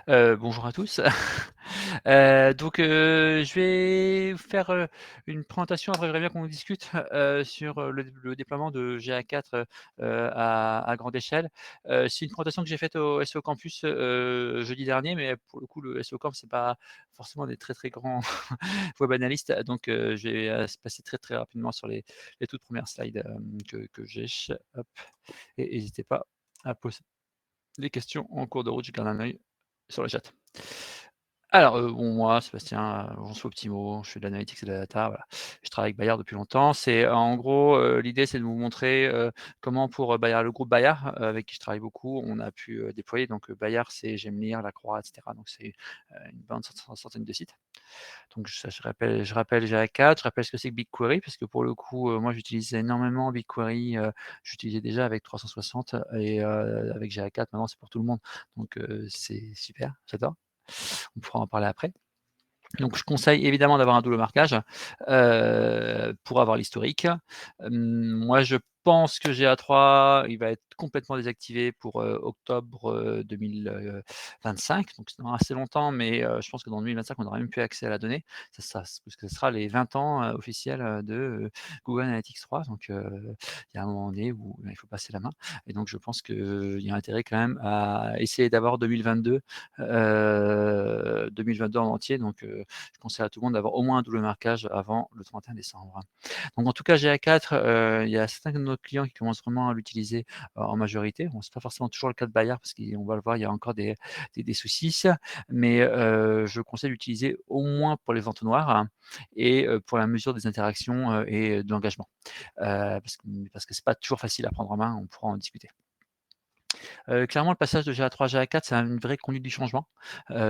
Bonjour à tous. Je vais faire, une présentation. Après, j'aimerais bien qu'on discute, sur, le déploiement de GA4, à grande échelle. C'est une présentation que j'ai faite au SEO Campus, jeudi dernier, mais pour le coup, le SEO Camp, c'est pas forcément des très, très grands web analystes. Je vais, se passer très, très rapidement sur les toutes premières slides, que j'ai. Hop, et hésitez pas à poser des questions en cours de route. Je garde un œil sur le chat. Alors, bon, moi, Sébastien, j'en suis Optimo, je fais de l'analytics et de la data, voilà. Je travaille avec Bayard depuis longtemps. C'est en gros, l'idée, c'est de vous montrer, comment pour, Bayard, le groupe Bayard, avec qui je travaille beaucoup, on a pu, déployer. Donc, Bayard, c'est Gemlire, Lacroix, et cetera. Donc c'est, une bonne centaine de sites. Donc je rappelle GA4, je rappelle ce que c'est que BigQuery, parce que pour le coup, moi, j'utilise énormément BigQuery, j'utilisais déjà avec 360 et avec GA4, maintenant, c'est pour tout le monde. Donc, c'est super, j'adore. On pourra en parler après. Donc je conseille évidemment d'avoir un double marquage, pour avoir l'historique. Moi je pense que GA3, il va être complètement désactivé pour, octobre, 2025, donc c'est dans assez longtemps, mais je pense que dans 2025, on aura même plus accès à la donnée. Ça parce que ce sera les 20 ans, officiels, de, Google Analytics 3, donc il y a un moment donné où il faut passer la main, et donc je pense qu'il y a intérêt quand même à essayer d'avoir 2022, 2022 en entier. Donc je conseille à tout le monde d'avoir au moins un double marquage avant le 31 décembre. Donc en tout cas, GA4, il y a certains de nos clients qui commencent vraiment à l'utiliser, en majorité. Bon, c'est pas forcément toujours le cas de Bayard parce qu'on va le voir, il y a encore des soucis, mais je conseille d'utiliser au moins pour les entonnoirs, hein, et pour la mesure des interactions, et de l'engagement. Parce que c'est pas toujours facile à prendre en main, on pourra en discuter. Clairement, le passage de GA3 à GA4, c'est une vraie conduite du changement,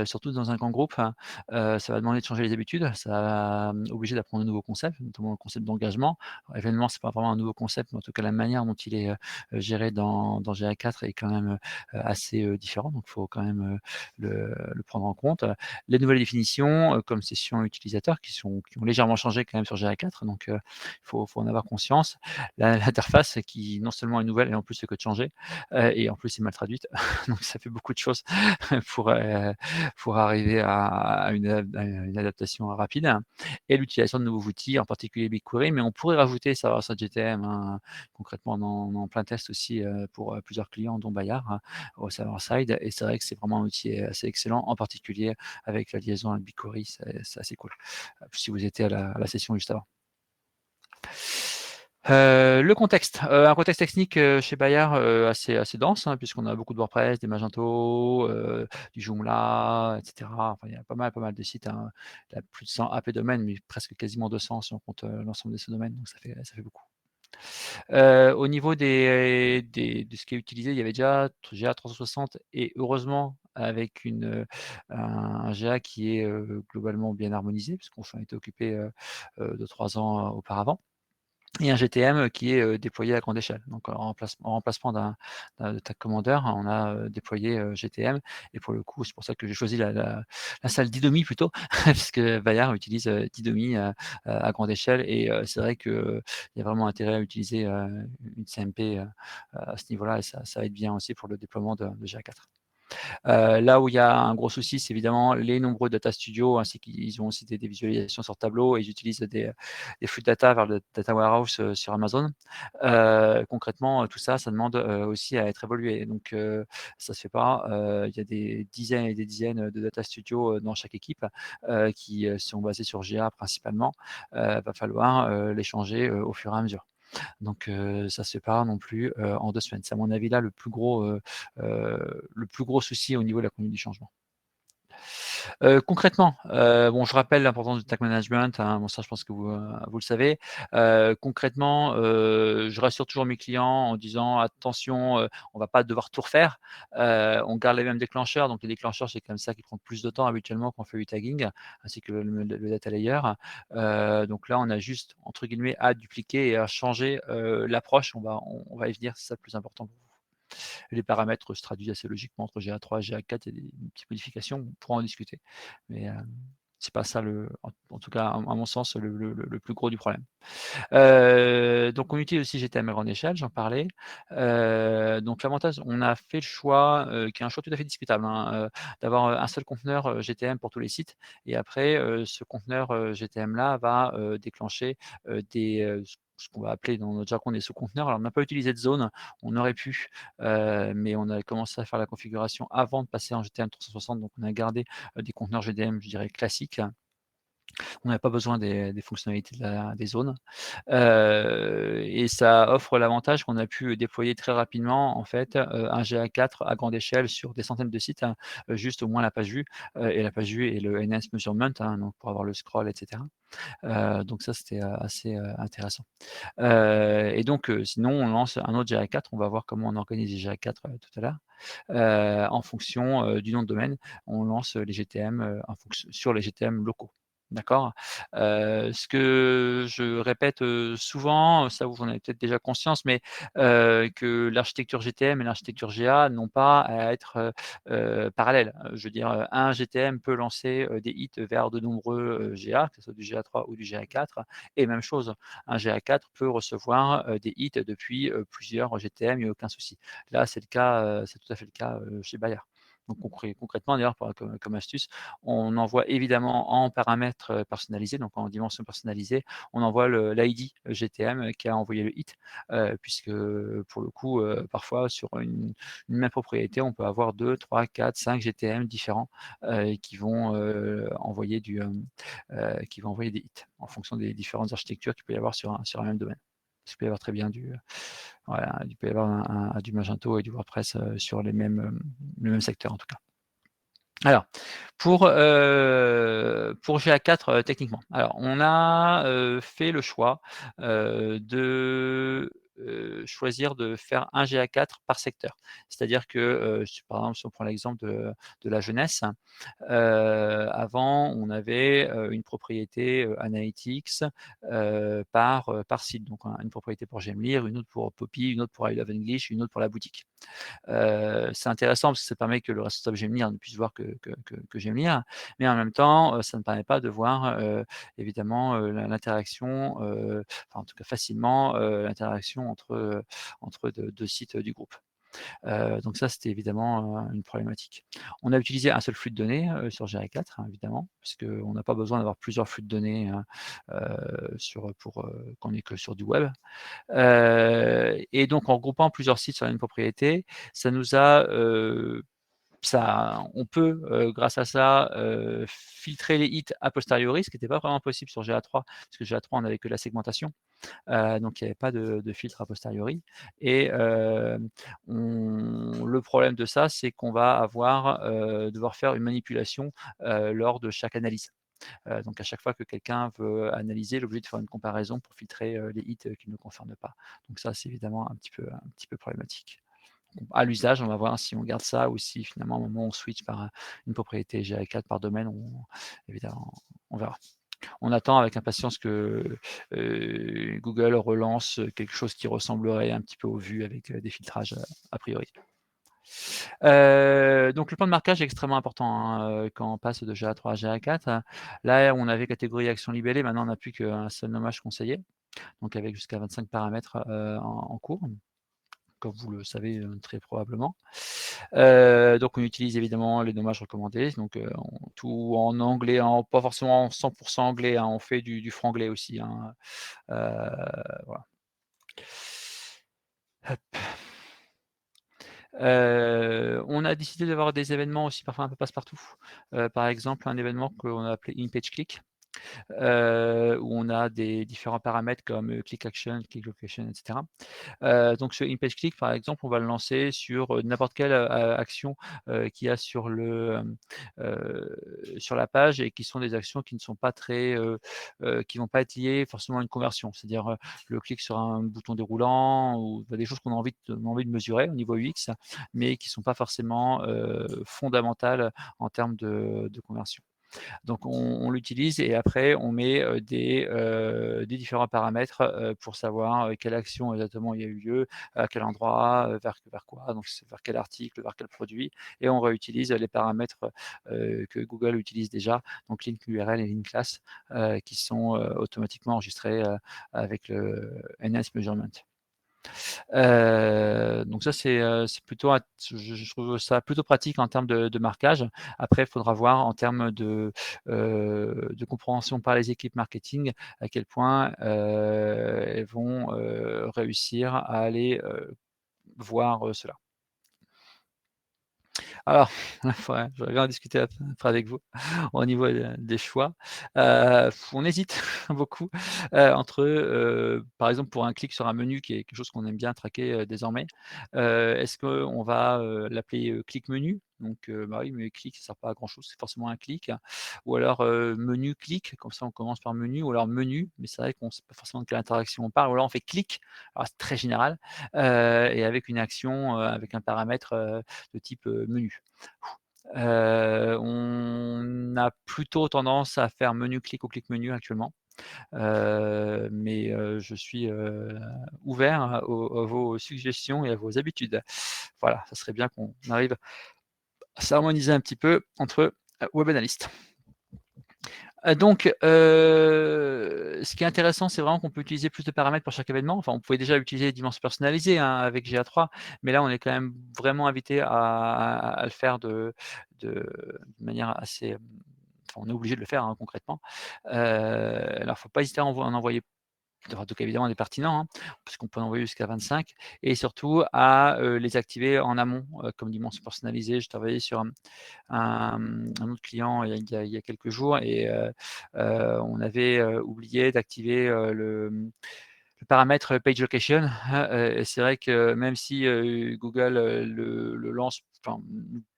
surtout dans un grand groupe, hein. Ça va demander de changer les habitudes, ça va, obliger d'apprendre de nouveaux concepts, notamment le concept d'engagement. Événement, c'est pas vraiment un nouveau concept, mais en tout cas la manière dont il est, géré dans GA4 est quand même, assez, différent, donc il faut quand même, le prendre en compte. Les nouvelles définitions, comme session utilisateur qui ont légèrement changé quand même sur GA4, donc il faut en avoir conscience. L'interface qui non seulement est nouvelle et en plus fait que de changer, et en plus c'est mal traduite, donc ça fait beaucoup de choses pour, pour arriver à une adaptation rapide, et l'utilisation de nouveaux outils, en particulier BigQuery, mais on pourrait rajouter Server-Side GTM, hein. Concrètement, on est en plein test aussi, pour, plusieurs clients, dont Bayard, hein, au Server-Side, et c'est vrai que c'est vraiment un outil assez excellent, en particulier avec la liaison avec BigQuery, c'est assez cool. Si vous étiez à la session juste avant. Le contexte, un contexte technique, chez Bayard, assez dense, hein, puisqu'on a beaucoup de WordPress, des Magento, du Joomla, et cetera. Enfin, il y a pas mal de sites, hein. Il y a plus de 100 app et domaines, mais presque quasiment 200 si on compte, l'ensemble des sous-domaines, donc ça fait beaucoup. Au niveau de ce qui est utilisé, il y avait déjà GA360, et heureusement avec un GA qui est, globalement bien harmonisé, puisqu'on s'en était occupé, de 3 ans, auparavant. Et un GTM qui est, déployé à grande échelle. Donc en remplacement de Tag Commander, on a, déployé, GTM, et pour le coup, c'est pour ça que j'ai choisi la salle Didomi plutôt, puisque Bayard utilise, Didomi, à grande échelle, et c'est vrai qu'il y a vraiment intérêt à utiliser, une CMP, à ce niveau-là, et ça va être bien aussi pour le déploiement de GA4. Là où il y a un gros souci, c'est évidemment les nombreux data studios, ainsi qu'ils ont aussi des visualisations sur tableau, et ils utilisent des flux de data vers le data warehouse, sur Amazon. Concrètement, tout ça demande, aussi à être évolué. Donc ça se fait pas. Il y a des dizaines et des dizaines de data studios, dans chaque équipe, qui, sont basés sur GA principalement. Va falloir, les changer, au fur et à mesure. Donc ça se fait pas non plus, en 2 semaines. C'est à mon avis là le plus gros souci au niveau de la conduite du changement. Concrètement, bon, je rappelle l'importance du tag management, hein, bon ça je pense que vous le savez. Concrètement, je rassure toujours mes clients en disant: «Attention, on va pas devoir tout refaire». On garde les mêmes déclencheurs, donc les déclencheurs, c'est comme ça qui prend plus de temps habituellement quand on fait du tagging, ainsi que le data layer. Donc là, on a juste entre guillemets «à dupliquer» et à changer, l'approche. On va y venir, c'est ça le plus important pour vous. Les paramètres se traduisent assez logiquement entre GA3 et GA4, il y a des petites modifications, on pourra en discuter. Mais C'est pas ça en tout cas, à mon sens, le plus gros du problème. Donc on utilise aussi GTM à grande échelle, j'en parlais. Donc l'avantage, on a fait le choix, qui est un choix tout à fait discutable, hein, d'avoir, un seul conteneur, GTM pour tous les sites et après, ce conteneur, GTM-là va, déclencher, ce qu'on va appeler dans notre jargon des sous-conteneurs. Alors on n'a pas utilisé de zone, on aurait pu, mais on a commencé à faire la configuration avant de passer en GTM 360, donc on a gardé, des conteneurs GTM, je dirais classiques. On n'avait pas besoin des fonctionnalités des zones. Et ça offre l'avantage qu'on a pu déployer très rapidement en fait, un GA4 à grande échelle sur des centaines de sites, hein, juste au moins la page vue, et la page vue et le Enhanced Measurement, hein, donc pour avoir le scroll et cetera. Donc ça c'était, assez, intéressant. Et donc, sinon on lance un autre GA4, on va voir comment on organise les GA4, tout à l'heure. En fonction, du nom de domaine, on lance les GTM, en fonction sur les GTM locaux. D'accord? Ce que je répète, souvent, ça vous en avez peut-être déjà conscience, mais que l'architecture GTM et l'architecture GA n'ont pas à être, parallèles. Je veux dire, un GTM peut lancer, des hits vers de nombreux, GA, que ce soit du GA3 ou du GA4 et même chose, un GA4 peut recevoir, des hits depuis, plusieurs GTM, il y a aucun souci. Là, c'est le cas, c'est tout à fait le cas, chez Bayer. Donc concrètement d'ailleurs comme astuce, on envoie évidemment en paramètres, personnalisés, donc en dimension personnalisée, on envoie l'ID GTM qui a envoyé le hit, puisque pour le coup, parfois sur une même propriété, on peut avoir 2, 3, 4, 5 GTM différents, qui vont envoyer des hits en fonction des différentes architectures qu'il peut y avoir sur un même domaine. Il peut y avoir très bien voilà, il peut y avoir du Magento et du WordPress, sur le même secteur en tout cas. Alors, pour GA4, techniquement. Alors, on a, fait le choix, de, choisir de faire un GA4 par secteur. C'est-à-dire que, par exemple, si on prend l'exemple de la jeunesse, avant on avait, une propriété, Analytics, par site. Donc une propriété pour J'aime lire, une autre pour Poppy, une autre pour I Love English, une autre pour la boutique. C'est intéressant parce que ça permet que le responsable J'aime lire ne puisse voir que J'aime lire, mais en même temps, ça ne permet pas de voir, évidemment, l'interaction, enfin en tout cas facilement, l'interaction entre 2 sites, du groupe. Donc ça, c'était évidemment, une problématique. On a utilisé un seul flux de données, sur GA4, hein, évidemment, puisqu'on n'a pas besoin d'avoir plusieurs flux de données, hein, quand on est que sur du web. Et donc en regroupant plusieurs sites sur la même propriété, ça nous a, on peut, grâce à ça, filtrer les hits a posteriori, ce qui n'était pas vraiment possible sur GA3, parce que GA3 on n'avait que la segmentation. Donc il n'y avait pas de filtre a posteriori et le problème de ça, c'est qu'on va devoir faire une manipulation, lors de chaque analyse. Donc à chaque fois que quelqu'un veut analyser, il est obligé de faire une comparaison pour filtrer, les hits, qui ne concernent pas. Donc ça, c'est évidemment un petit peu problématique. À l'usage, on va voir si on garde ça ou si finalement, à un moment, on switch par, une propriété GA4 par domaine, évidemment, on verra. On attend avec impatience que, Google relance, quelque chose qui ressemblerait un petit peu aux vues avec, des filtrages, a priori. Donc le plan de marquage est extrêmement important, hein, quand on passe de GA3 à GA4. Là, on avait catégorie action libellée, maintenant on n'a plus qu'un seul nommage conseillé, donc avec jusqu'à 25 paramètres, en cours, comme vous le savez, très probablement. Donc on utilise évidemment les nommages recommandés, donc tout en anglais, pas forcément en 100 anglais, hein, on fait du franglais aussi, hein, voilà. Hop. On a décidé d'avoir des événements aussi parfois un peu passe-partout. Par exemple, un événement qu'on a appelé InPageClick, où on a des différents paramètres comme, click action, click location et cetera. Donc ce InPage Click, par exemple, on va le lancer sur, n'importe quelle, action, qu'il y a sur la page et qui sont des actions qui ne sont pas très, qui vont pas être liées forcément à une conversion. C'est-à-dire, le clic sur un bouton déroulant ou des choses qu'on a envie de mesurer au niveau UX, mais qui sont pas forcément, fondamentales en termes de conversion. Donc on l'utilise et après on met des différents paramètres pour savoir quelle action exactement il y a eu lieu, à quel endroit, vers quoi, donc c'est vers quel article, vers quel produit, et on réutilise les paramètres que Google utilise déjà, donc link URL et link class, qui sont automatiquement enregistrés avec le Enhanced Measurement. Donc ça, c'est plutôt, je trouve ça plutôt pratique en termes de marquage. Après, il faudra voir en termes de compréhension par les équipes marketing à quel point elles vont réussir à aller voir cela. Alors, ouais, j'aurais bien discuter après avec vous au niveau des choix. On hésite beaucoup entre, par exemple, pour un clic sur un menu qui est quelque chose qu'on aime bien traquer désormais, est-ce qu'on va l'appeler clic menu? Donc, bah oui, mais clic, ça sert pas à grand chose, c'est forcément un clic. Ou alors menu clic, comme ça on commence par menu, ou alors menu, mais c'est vrai qu'on ne sait pas forcément de quelle interaction on parle, ou alors on fait clic, alors c'est très général, et avec une action, avec un paramètre de type menu. On a plutôt tendance à faire menu clic ou clic menu actuellement, mais je suis ouvert à vos suggestions et à vos habitudes. Voilà, ça serait bien qu'on arrive à s'harmoniser un petit peu entre web analystes. Donc, ce qui est intéressant, c'est vraiment qu'on peut utiliser plus de paramètres pour chaque événement. Enfin, on pouvait déjà utiliser les dimensions personnalisées, hein, avec GA3, mais là, on est quand même vraiment invité à le faire de manière assez, enfin, on est obligé de le faire, hein, concrètement. Alors, il ne faut pas hésiter à en envoyer, donc évidemment des pertinents, hein, parce qu'on peut en envoyer jusqu'à 25, et surtout à les activer en amont, comme dimension personnalisée. Je travaillais sur un autre client il y a quelques jours, et on avait oublié d'activer le paramètre page location. Et c'est vrai que même si Google le lance, enfin,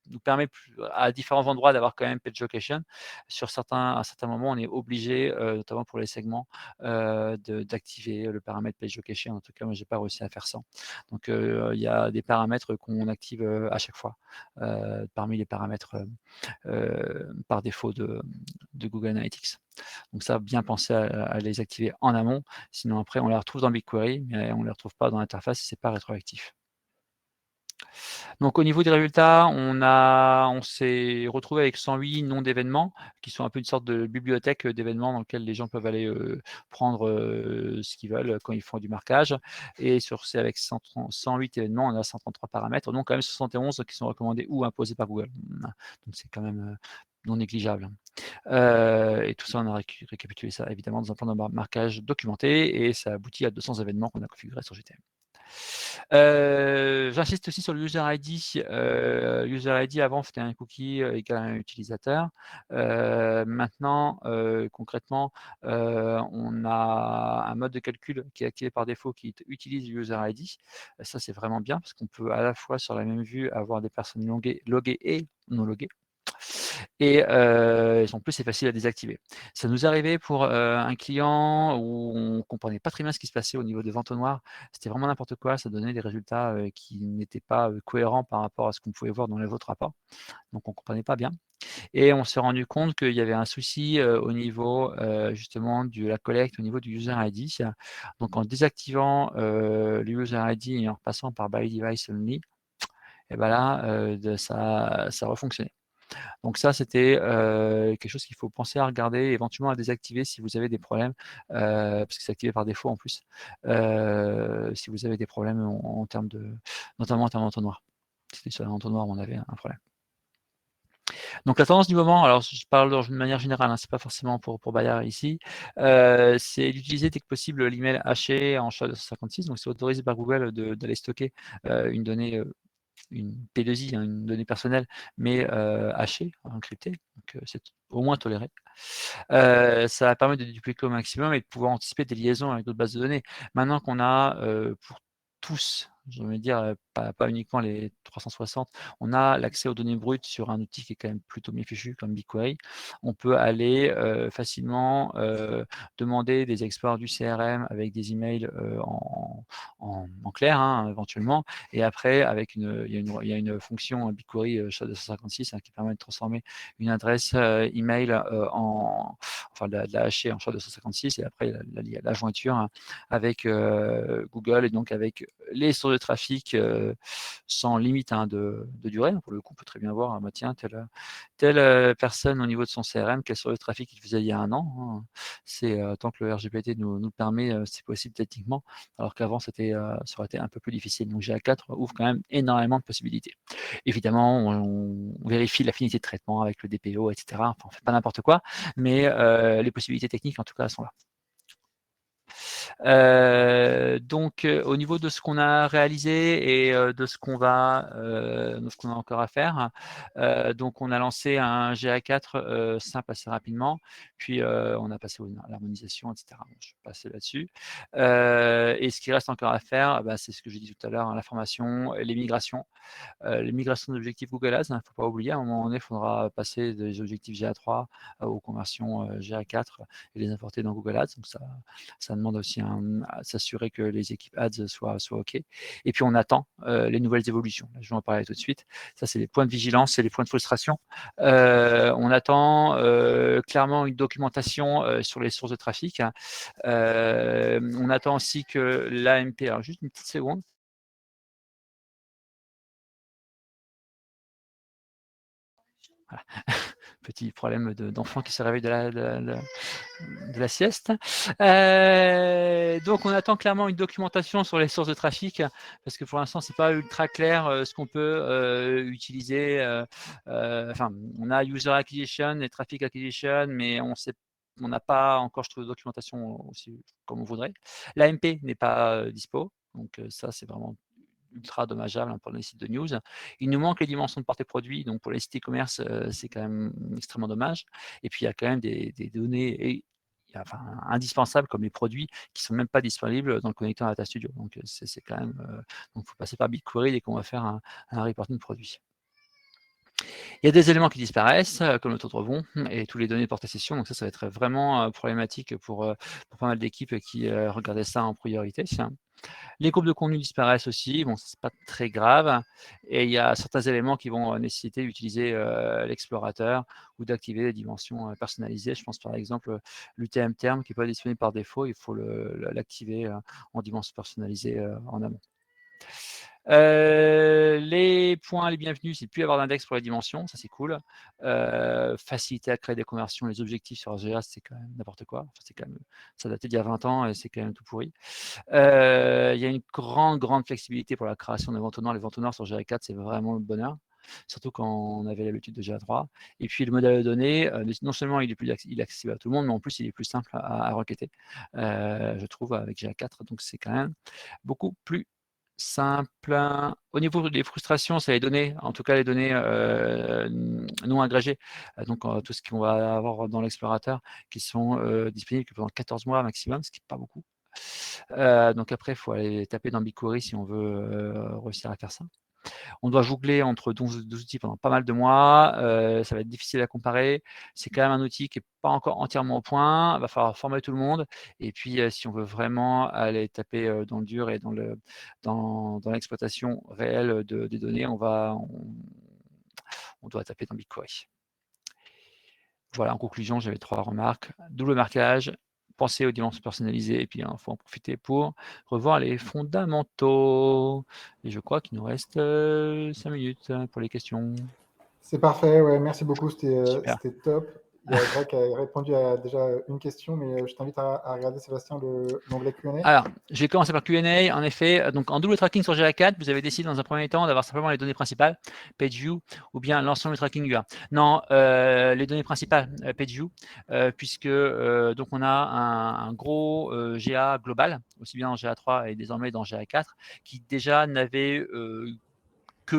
nous permet à différents endroits d'avoir quand même page location, à certains moments, on est obligé, notamment pour les segments, d'activer le paramètre page location. En tout cas, moi, j'ai pas réussi à faire ça. Donc, il y a des paramètres qu'on active à chaque fois, parmi les paramètres par défaut de Google Analytics. Donc ça, bien penser à les activer en amont, sinon après on les retrouve dans BigQuery, mais on ne les retrouve pas dans l'interface si ce n'est pas rétroactif. Donc au niveau des résultats, on s'est retrouvé avec 108 noms d'événements, qui sont un peu une sorte de bibliothèque d'événements dans lequel les gens peuvent aller prendre ce qu'ils veulent quand ils font du marquage. Et avec 108 événements, on a 133 paramètres, donc quand même 71 qui sont recommandés ou imposés par Google. Donc c'est quand même non négligeable. Et tout ça, on a récapitulé ça évidemment dans un plan de marquage documenté, et ça aboutit à 200 événements qu'on a configurés sur GTM. J'insiste aussi sur le user ID. User ID, avant, c'était un cookie égal à un utilisateur. Maintenant, concrètement, on a un mode de calcul qui est activé par défaut qui utilise le user ID. Ça, c'est vraiment bien parce qu'on peut à la fois sur la même vue avoir des personnes loguées et non loguées. Et en plus, c'est facile à désactiver. Ça nous arrivait pour un client où on comprenait pas très bien ce qui se passait au niveau des ventes noires. C'était vraiment n'importe quoi. Ça donnait des résultats qui n'étaient pas cohérents par rapport à ce qu'on pouvait voir dans les autres rapports. Donc, on comprenait pas bien. Et on s'est rendu compte qu'il y avait un souci au niveau justement de la collecte, au niveau du user ID. Donc, en désactivant le user ID et en repassant par by device only, et ben là, ça refonctionnait. Donc ça, c'était quelque chose qu'il faut penser à regarder, éventuellement à désactiver si vous avez des problèmes, parce que c'est activé par défaut en plus, si vous avez des problèmes en termes notamment en termes d'entonnoir. C'était sur l'entonnoir où on avait un problème. Donc la tendance du moment, alors je parle de manière générale, hein, c'est pas forcément pour Bayard ici, c'est d'utiliser dès que possible l'email haché en SHA-256. Donc c'est autorisé par Google d'aller stocker une donnée, une P2I, hein, une donnée personnelle, mais hachée, encryptée, donc c'est au moins toléré. Ça va permettre de dupliquer au maximum et de pouvoir anticiper des liaisons avec d'autres bases de données. Maintenant qu'on a pour tous, j'ai envie de dire, pas uniquement les 360. On a l'accès aux données brutes sur un outil qui est quand même plutôt bien fichu comme BigQuery. On peut aller facilement demander des exports du CRM avec des emails en clair, hein, éventuellement. Et après, il y a une fonction BigQuery SHA-256 qui permet de transformer une adresse email enfin de la hacher en SHA-256 et après la jointure avec Google et donc avec les sources de trafic sans limite de durée. Pour le coup, on peut très bien voir, bah, tiens, telle personne au niveau de son CRM, quelle source de trafic il faisait il y a un an. Hein. C'est tant que le RGPD nous le permet, c'est possible techniquement, alors qu'avant, ça aurait été un peu plus difficile. Donc GA4 ouvre quand même énormément de possibilités. Évidemment, on vérifie l'affinité de traitement avec le DPO, etc. Enfin, on ne fait pas n'importe quoi, mais les possibilités techniques, en tout cas, sont là. Donc, au niveau de ce qu'on a réalisé et de ce qu'on a encore à faire, donc on a lancé un GA4 simple assez rapidement, puis on a passé à l'harmonisation, etc. Bon, je suis passé là-dessus. Et ce qui reste encore à faire, bah, c'est ce que j'ai dit tout à l'heure, hein, la formation, les migrations. Les migrations d'objectifs Google Ads, il ne faut pas oublier, à un moment donné, il faudra passer des objectifs GA3 aux conversions GA4 et les importer dans Google Ads. Donc ça demande aussi à s'assurer que les équipes Ads soient OK. Et puis on attend les nouvelles évolutions. Là, je vais en parler tout de suite. Ça, c'est les points de vigilance, c'est les points de frustration. On attend clairement une documentation sur les sources de trafic. On attend aussi que l'AMP, alors juste une petite seconde. Voilà. Petit problème d'enfant qui se réveille de la sieste. Donc, on attend clairement une documentation sur les sources de trafic, parce que pour l'instant, c'est pas ultra clair ce qu'on peut utiliser. Enfin, on a user acquisition et traffic acquisition, mais on n'a pas encore, je trouve, de documentation aussi comme on voudrait. L'AMP n'est pas dispo, donc ça, c'est vraiment ultra dommageable pour les sites de news. Il nous manque les dimensions de portée produit, donc pour les sites e-commerce, c'est quand même extrêmement dommage. Et puis il y a quand même des données enfin, indispensables comme les produits qui ne sont même pas disponibles dans le connecteur Data Studio. Donc c'est quand même, donc il faut passer par BigQuery dès qu'on va faire un reporting de produit. Il y a des éléments qui disparaissent, comme le taux de rebond et tous les données de portée session. Donc ça va être vraiment problématique pour pas mal d'équipes qui regardaient ça en priorité. Les groupes de contenu disparaissent aussi, bon, c'est pas très grave. Et il y a certains éléments qui vont nécessiter d'utiliser l'explorateur ou d'activer des dimensions personnalisées. Je pense par exemple l'UTM terme qui n'est pas disponible par défaut, il faut l'activer en dimension personnalisée en amont. Les points, les bienvenus, c'est de plus avoir d'index pour les dimensions, ça c'est cool. Facilité à créer des conversions, les objectifs sur GA, c'est quand même n'importe quoi. Enfin, c'est quand même, ça datait d'il y a 20 ans et c'est quand même tout pourri. Il y a une grande flexibilité pour la création de ventes au noir. Les ventes au noir sur GA4, c'est vraiment le bonheur, surtout quand on avait l'habitude de GA3. Et puis le modèle de données, non seulement il est accessible à tout le monde, mais en plus il est plus simple à requêter, je trouve, avec GA4. Donc c'est quand même beaucoup plus simple. Au niveau des frustrations, c'est les données, en tout cas les données non agrégées, donc tout ce qu'on va avoir dans l'explorateur, qui sont disponibles que pendant 14 mois maximum, ce qui n'est pas beaucoup. Donc après, il faut aller taper dans BigQuery si on veut réussir à faire ça. On doit jongler entre 12 outils pendant pas mal de mois. Ça va être difficile à comparer. C'est quand même un outil qui n'est pas encore entièrement au point. Il va falloir former tout le monde. Et puis, si on veut vraiment aller taper dans le dur et dans l'exploitation réelle des données, on doit taper dans BigQuery. Voilà, en conclusion, j'avais 3 remarques. Double marquage, penser aux dimensions personnalisées et puis il faut en profiter pour revoir les fondamentaux. Et je crois qu'il nous reste 5 minutes pour les questions. C'est parfait, ouais, merci beaucoup, Super. c'était top. Il y a Greg qui a répondu à déjà une question, mais je t'invite à regarder, Sébastien, l'onglet Q&A. Alors, je vais commencer par Q&A. En effet, donc en double tracking sur GA4, vous avez décidé dans un premier temps d'avoir simplement les données principales, PageView, ou bien l'ensemble du tracking UA. Non, les données principales, PageView, puisque donc on a un gros GA global, aussi bien dans GA3 et désormais dans GA4, qui déjà n'avait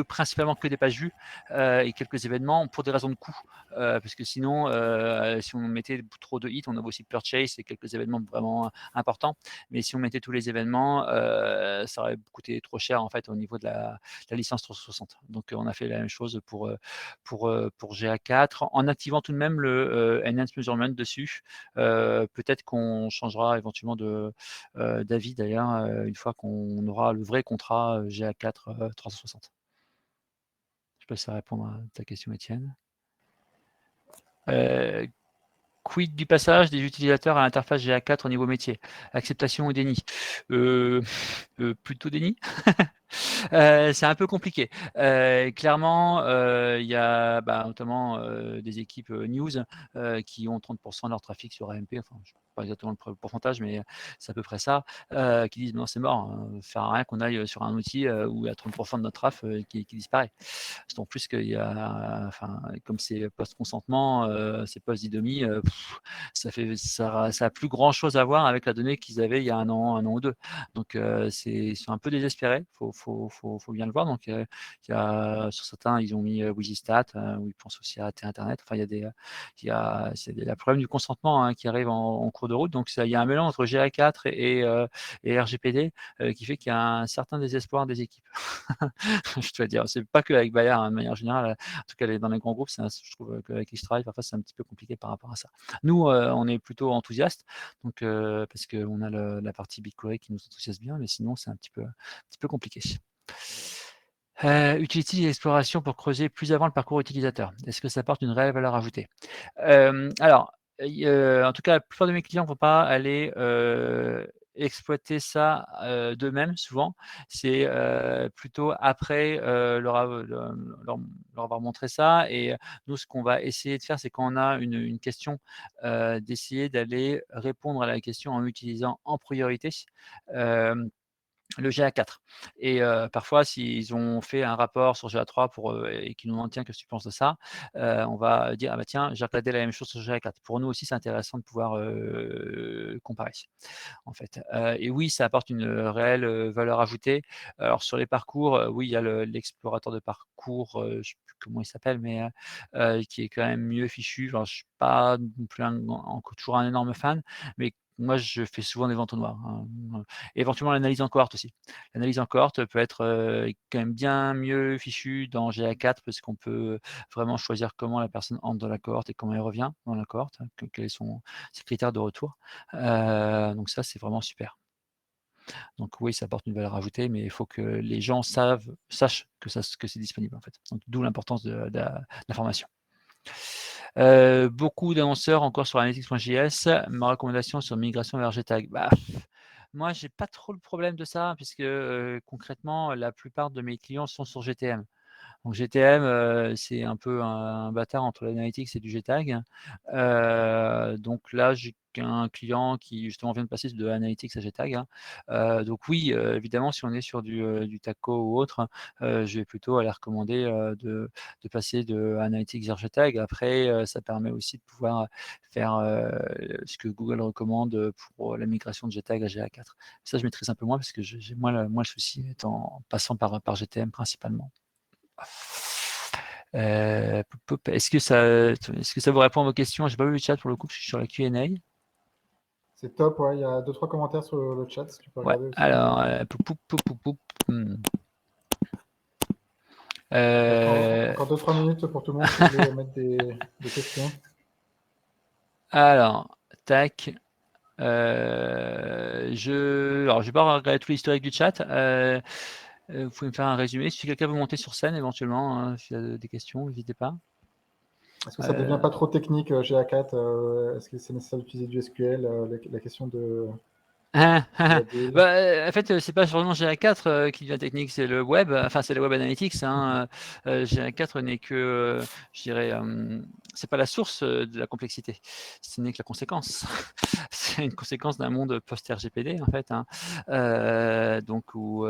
principalement que des pages vues et quelques événements pour des raisons de coût. Parce que sinon, si on mettait trop de hits, on avait aussi purchase et quelques événements vraiment importants. Mais si on mettait tous les événements, ça aurait coûté trop cher en fait au niveau de la licence 360. Donc on a fait la même chose pour GA4 en activant tout de même le Enhanced Measurement dessus. Peut-être qu'on changera éventuellement d'avis d'ailleurs une fois qu'on aura le vrai contrat GA4 360. Je sais pas si ça répond à ta question, Étienne. Quid du passage des utilisateurs à l'interface GA4 au niveau métier? Acceptation ou déni? Plutôt déni. C'est un peu compliqué. Clairement, il y a notamment des équipes news qui ont 30% de leur trafic sur AMP, enfin, je ne sais pas exactement le pourcentage, mais c'est à peu près ça, qui disent non, c'est mort, hein, ça sert à rien qu'on aille sur un outil où il y a 30% de notre traf qui disparaît. D'autant plus qu'il y a, enfin, comme c'est post-consentement, c'est post-IDOMI, ça a plus grand chose à voir avec la donnée qu'ils avaient il y a un an ou deux. Donc ils sont un peu désespérés, faut bien le voir. Donc sur certains, ils ont mis Wigistat, où ils pensent aussi à Internet. Enfin, c'est la problème du consentement hein, qui arrive en cours de route. Donc il y a un mélange entre GA4 et RGPD qui fait qu'il y a un certain désespoir des équipes. Je dois dire, c'est pas que avec Bayer, hein, de manière générale. En tout cas, dans les grands groupes, je trouve qu'avec X-Drive, parfois c'est un petit peu compliqué par rapport à ça. Nous, on est plutôt enthousiastes, donc parce qu'on a la partie BigQuery qui nous enthousiasme bien, mais sinon c'est un petit peu compliqué. Utility l'exploration pour creuser plus avant le parcours utilisateur. Est-ce que ça apporte une réelle valeur ajoutée? Alors, en tout cas, la plupart de mes clients ne vont pas aller exploiter ça d'eux-mêmes souvent. C'est plutôt après leur avoir montré ça. Et nous, ce qu'on va essayer de faire, c'est quand on a une question, d'essayer d'aller répondre à la question en utilisant en priorité le GA4. Et parfois, s'ils ont fait un rapport sur GA3 et qu'ils nous demandent: «Tiens, qu'est-ce que tu penses de ça?» On va dire: «Ah bah tiens, j'ai regardé la même chose sur GA4». Pour nous aussi, c'est intéressant de pouvoir comparer, en fait. Et oui, ça apporte une réelle valeur ajoutée. Alors sur les parcours, oui, il y a l'explorateur de parcours, je ne sais plus comment il s'appelle, mais qui est quand même mieux fichu. Enfin, je ne suis pas non plus toujours un énorme fan, mais moi, je fais souvent des entonnoirs, hein. Éventuellement, l'analyse en cohorte aussi. L'analyse en cohorte peut être quand même bien mieux fichue dans GA4 parce qu'on peut vraiment choisir comment la personne entre dans la cohorte et comment elle revient dans la cohorte, hein, quels sont ses critères de retour. Donc ça, c'est vraiment super. Donc oui, ça apporte une valeur ajoutée, mais il faut que les gens sachent que c'est disponible, en fait. Donc d'où l'importance de la formation. Beaucoup d'annonceurs encore sur analytics.js. Ma recommandation sur migration vers GTAG. Moi, j'ai pas trop le problème de ça puisque concrètement, la plupart de mes clients sont sur GTM. Donc GTM, c'est un peu un bâtard entre l'analytics et du GTAG. Donc là, j'ai un client qui justement vient de passer de analytics à GTAG, hein. Donc oui, évidemment, si on est sur du Taco ou autre, je vais plutôt aller recommander de passer de analytics vers GTAG. Après, ça permet aussi de pouvoir faire ce que Google recommande pour la migration de GTAG à GA4. Ça, je maîtrise un peu moins parce que j'ai moins le souci en passant par GTM principalement. Est-ce que ça vous répond à vos questions? J'ai pas vu le chat pour le coup, parce que je suis sur la Q&A. C'est top, ouais. Il y a 2-3 commentaires sur le chat, si tu peux Ouais, regarder aussi. alors, Encore 2-3 minutes pour tout le monde si vous voulez mettre des questions. alors, tac. Alors, je vais pas regarder tout l'historique du chat. Vous pouvez me faire un résumé. Si quelqu'un veut monter sur scène, éventuellement, hein, s'il y a des questions, n'hésitez pas. Est-ce que ça ne devient pas trop technique, GA4? Est-ce que c'est nécessaire d'utiliser du SQL? La question de Adil. En fait, c'est pas vraiment GA4 qui devient technique, c'est le web, enfin c'est le web analytics, hein. GA4 n'est que, je dirais, c'est pas la source de la complexité, ce n'est que la conséquence. C'est une conséquence d'un monde post-RGPD en fait, hein. Donc où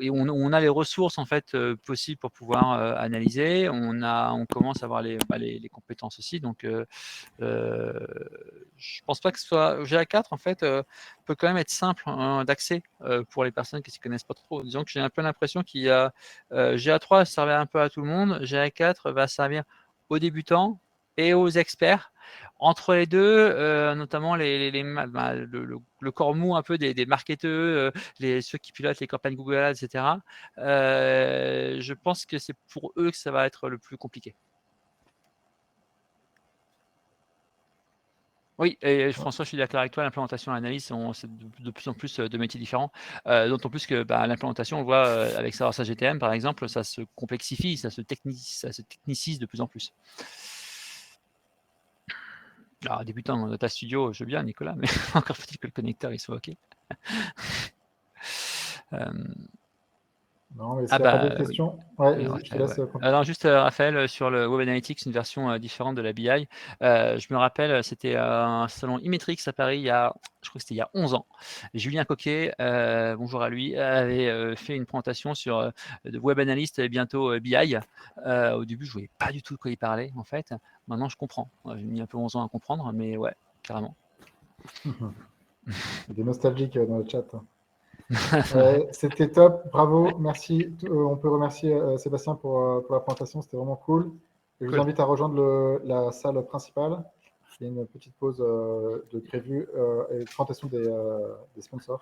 et on a les ressources en fait possibles pour pouvoir analyser. On commence à avoir les compétences aussi. Donc, je pense pas que ce soit GA4 en fait peut quand même être simple d'accès pour les personnes qui s'y connaissent pas trop. Disons que j'ai un peu l'impression qu'il y a GA3 servait un peu à tout le monde, GA4 va servir aux débutants et aux experts. Entre les deux, notamment le corps mou un peu des marketeurs, ceux qui pilotent les campagnes Google Ads, etc. Je pense que c'est pour eux que ça va être le plus compliqué. Oui, et François, je suis d'accord avec toi, l'implémentation et l'analyse, c'est de plus en plus de métiers différents. D'autant plus que l'implémentation, on voit avec Savoir GTM, par exemple, ça se complexifie, ça se technicise de plus en plus. Alors, débutant dans Data Studio, je veux bien, Nicolas, mais encore faut-il que le connecteur il soit OK. Non, mais s'il n'y a pas d'autres questions, ouais, je te laisse continuer. Alors juste Raphaël, sur le Web Analytics, une version différente de la BI. Je me rappelle, c'était un salon Imetrix à Paris, je crois que c'était il y a 11 ans. Julien Coquet, bonjour à lui, avait fait une présentation sur de Web Analyst et bientôt BI. Au début, je ne voyais pas du tout de quoi il parlait, en fait. Maintenant, je comprends. J'ai mis un peu 11 ans à comprendre, mais ouais, carrément. Il y a des nostalgiques dans le chat. C'était top, bravo, merci. On peut remercier Sébastien pour la présentation, c'était vraiment cool. Je vous invite à rejoindre la salle principale. Il y a une petite pause de prévue et présentation des sponsors.